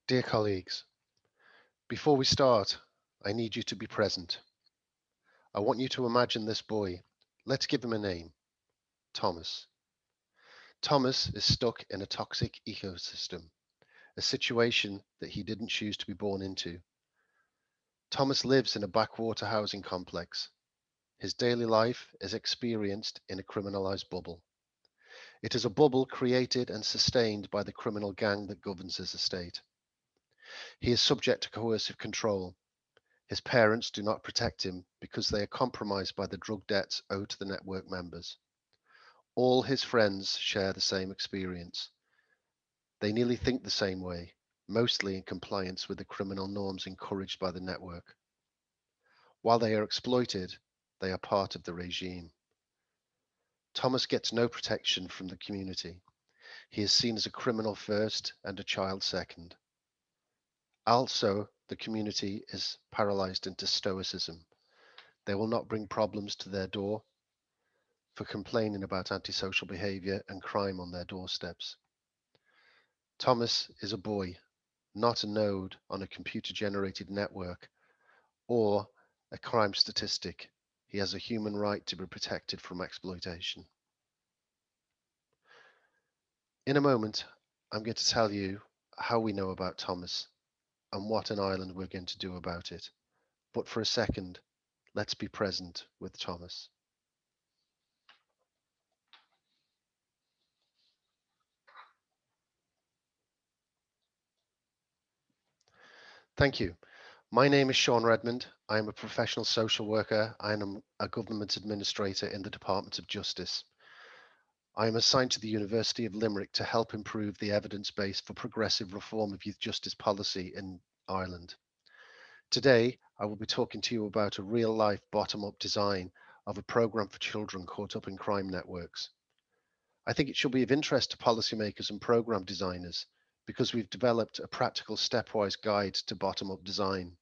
Dear colleagues, before we start, I need you to be present. I want you to imagine this boy. Let's give him a name, Thomas. Thomas is stuck in a toxic ecosystem, a situation that he didn't choose to be born into. Thomas lives in a backwater housing complex. His daily life is experienced in a criminalized bubble. It is a bubble created and sustained by the criminal gang that governs his estate. He is subject to coercive control. His parents do not protect him because they are compromised by the drug debts owed to the network members. All his friends share the same experience. They nearly think the same way, mostly in compliance with the criminal norms encouraged by the network. While they are exploited, they are part of the regime. Thomas gets no protection from the community. He is seen as a criminal first and a child second. Also, the community is paralyzed into stoicism. They will not bring problems to their door for complaining about antisocial behavior and crime on their doorsteps. Thomas is a boy, not a node on a computer-generated network or a crime statistic. He has a human right to be protected from exploitation. In a moment, I'm going to tell you how we know about Thomas and what in Ireland we're going to do about it. But for a second, let's be present with Thomas. Thank you. My name is Sean Redmond. I am a professional social worker. I am a government administrator in the Department of Justice. I am assigned to the University of Limerick to help improve the evidence base for progressive reform of youth justice policy in Ireland. Today, I will be talking to you about a real-life bottom-up design of a programme for children caught up in crime networks. I think it should be of interest to policymakers and programme designers because we've developed a practical stepwise guide to bottom-up design.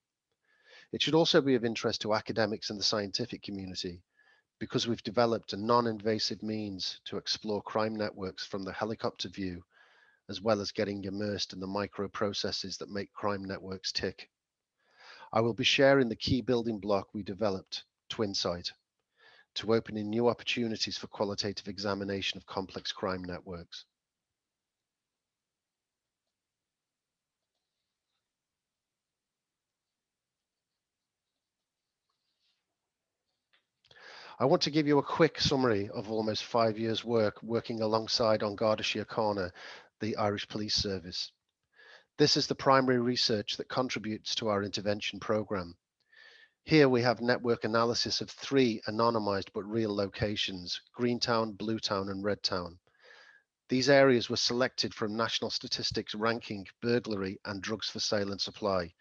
It should also be of interest to academics and the scientific community because we've developed a non-invasive means to explore crime networks from the helicopter view, as well as getting immersed in the micro processes that make crime networks tick. I will be sharing the key building block we developed, TwinSight, to open in new opportunities for qualitative examination of complex crime networks. I want to give you a quick summary of almost 5 years' work working alongside An Garda Síochána, the Irish Police Service. This is the primary research that contributes to our intervention programme. Here we have network analysis of 3 anonymized but real locations, Greentown, Bluetown and Redtown. These areas were selected from National Statistics ranking burglary and drugs for sale and supply.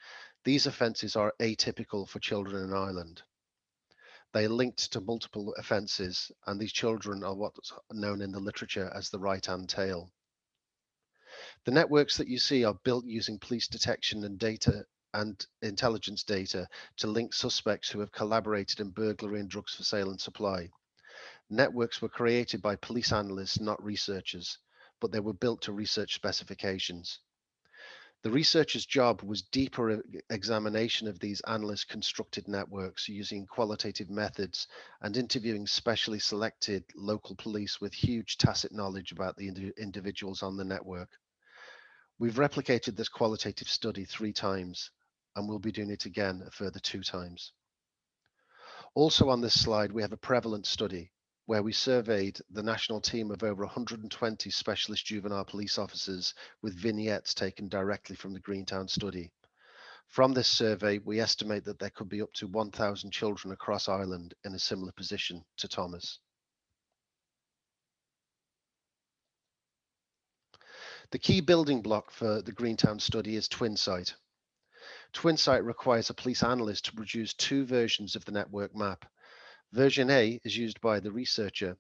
These offences are atypical for children in Ireland. They are linked to multiple offences, and these children are what's known in the literature as the right-hand tail. The networks that you see are built using police detection and data and intelligence data to link suspects who have collaborated in burglary and drugs for sale and supply. Networks were created by police analysts, not researchers, but they were built to research specifications. The researcher's job was deeper examination of these analyst constructed networks using qualitative methods and interviewing specially selected local police with huge tacit knowledge about the individuals on the network. We've replicated this qualitative study 3 times, and we'll be doing it again a further 2 times. Also on this slide, we have a prevalence study where we surveyed the national team of over 120 specialist juvenile police officers with vignettes taken directly from the Greentown study. From this survey, we estimate that there could be up to 1,000 children across Ireland in a similar position to Thomas. The key building block for the Greentown study is TwinSight. TwinSight requires a police analyst to produce 2 versions of the network map. Version A is used by the researcher.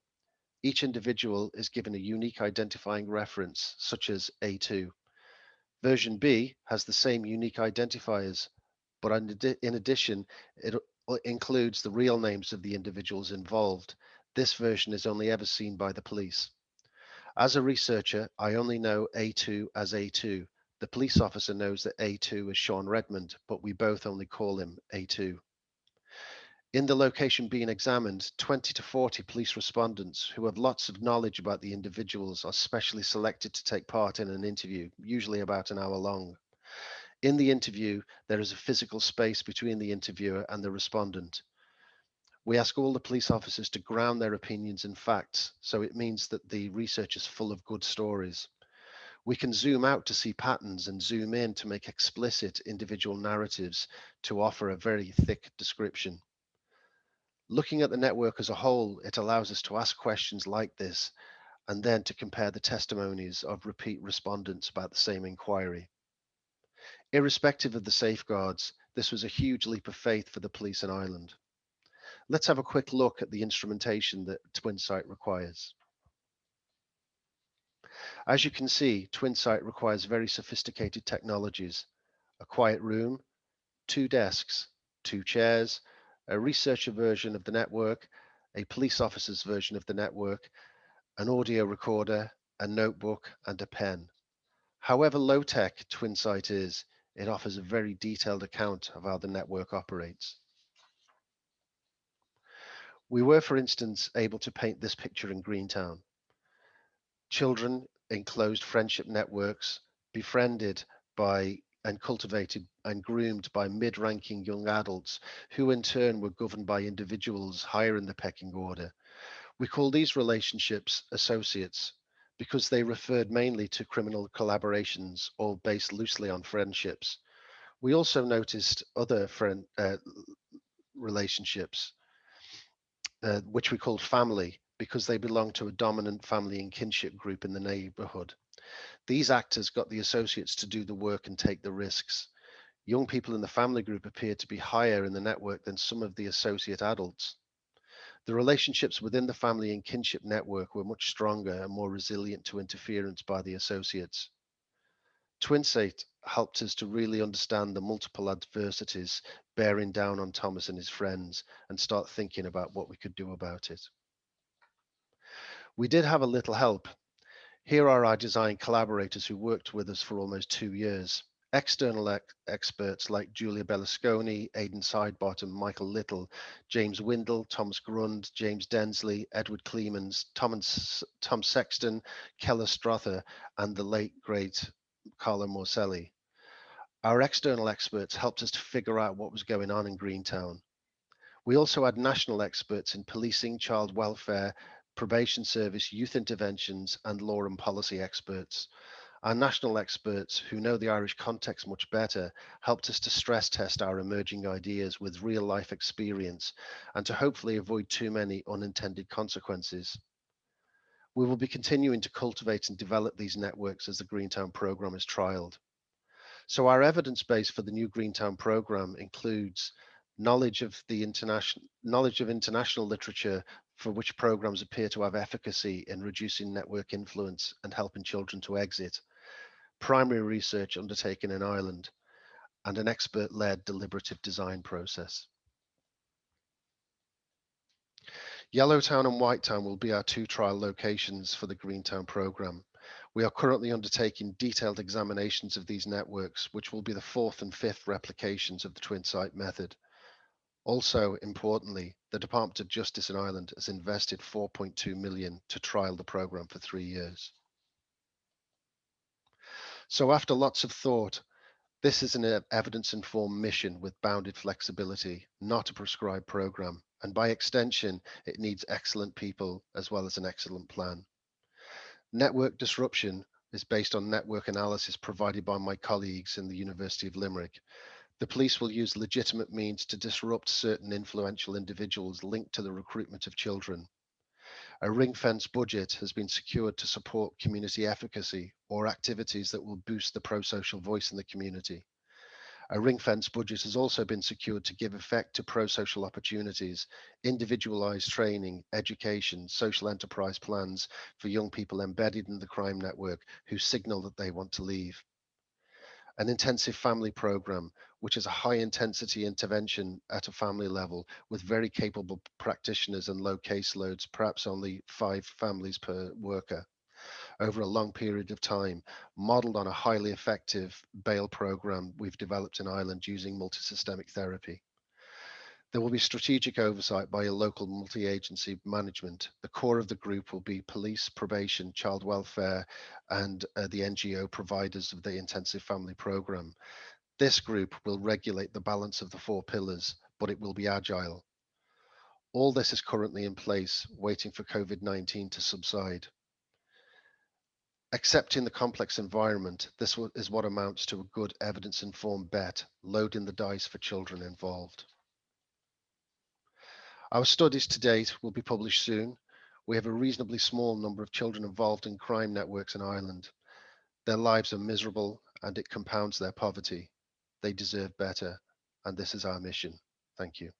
Each individual is given a unique identifying reference, such as A2. Version B has the same unique identifiers, but in addition, it includes the real names of the individuals involved. This version is only ever seen by the police. As a researcher, I only know A2 as A2, The police officer knows that A2 is Sean Redmond, but we both only call him A2. In the location being examined, 20 to 40 police respondents who have lots of knowledge about the individuals are specially selected to take part in an interview, usually about an hour long. In the interview, there is a physical space between the interviewer and the respondent. We ask all the police officers to ground their opinions in facts, so it means that the research is full of good stories. We can zoom out to see patterns and zoom in to make explicit individual narratives to offer a very thick description. Looking at the network as a whole, it allows us to ask questions like this and then to compare the testimonies of repeat respondents about the same inquiry. Irrespective of the safeguards, this was a huge leap of faith for the police in Ireland. Let's have a quick look at the instrumentation that TwinSight requires. As you can see, TwinSight requires very sophisticated technologies: a quiet room, 2 desks, 2 chairs, a researcher version of the network, a police officer's version of the network, an audio recorder, a notebook, and a pen. However low-tech TwinSight is, it offers a very detailed account of how the network operates. We were, for instance, able to paint this picture in Greentown. Children in closed friendship networks, befriended by and cultivated and groomed by mid-ranking young adults who in turn were governed by individuals higher in the pecking order. We call these relationships associates because they referred mainly to criminal collaborations or based loosely on friendships. We also noticed other relationships, which we called family, because they belong to a dominant family and kinship group in the neighborhood. These actors got the associates to do the work and take the risks. Young people in the family group appeared to be higher in the network than some of the associate adults. The relationships within the family and kinship network were much stronger and more resilient to interference by the associates. TwinSight helped us to really understand the multiple adversities bearing down on Thomas and his friends and start thinking about what we could do about it. We did have a little help. Here are our design collaborators who worked with us for almost 2 years. External experts like Julia Bellasconi, Aidan Sidebottom, Michael Little, James Windle, Thomas Grund, James Densley, Edward Clemens, Tom Sexton, Keller Strother, and the late, great Carlo Morselli. Our external experts helped us to figure out what was going on in Greentown. We also had national experts in policing, child welfare, probation service, youth interventions, and law and policy experts. Our national experts, who know the Irish context much better, helped us to stress test our emerging ideas with real life experience and to hopefully avoid too many unintended consequences. We will be continuing to cultivate and develop these networks as the Greentown programme is trialled. So our evidence base for the new Greentown programme includes knowledge of international literature for which programs appear to have efficacy in reducing network influence and helping children to exit, primary research undertaken in Ireland, and an expert-led deliberative design process. Yellowtown and Whitetown will be our 2 trial locations for the Greentown programme. We are currently undertaking detailed examinations of these networks, which will be the 4th and 5th replications of the TwinSight method. Also, importantly, the Department of Justice in Ireland has invested 4.2 million to trial the programme for 3 years. So after lots of thought, this is an evidence-informed mission with bounded flexibility, not a prescribed program. And by extension, it needs excellent people as well as an excellent plan. Network disruption is based on network analysis provided by my colleagues in the University of Limerick. The police will use legitimate means to disrupt certain influential individuals linked to the recruitment of children. A ring-fence budget has been secured to support community efficacy or activities that will boost the pro-social voice in the community. A ring-fence budget has also been secured to give effect to pro-social opportunities, individualized training, education, social enterprise plans for young people embedded in the crime network who signal that they want to leave. An intensive family program, which is a high intensity intervention at a family level with very capable practitioners and low caseloads, perhaps only 5 families per worker. over a long period of time, modelled on a highly effective bail programme we've developed in Ireland using multisystemic therapy. There will be strategic oversight by a local multi-agency management. The core of the group will be police, probation, child welfare, and the NGO providers of the intensive family programme. This group will regulate the balance of the four pillars, but it will be agile. All this is currently in place, waiting for COVID-19 to subside. Accepting the complex environment, this is what amounts to a good evidence-informed bet, loading the dice for children involved. Our studies to date will be published soon. We have a reasonably small number of children involved in crime networks in Ireland. Their lives are miserable and it compounds their poverty. They deserve better, and this is our mission. Thank you.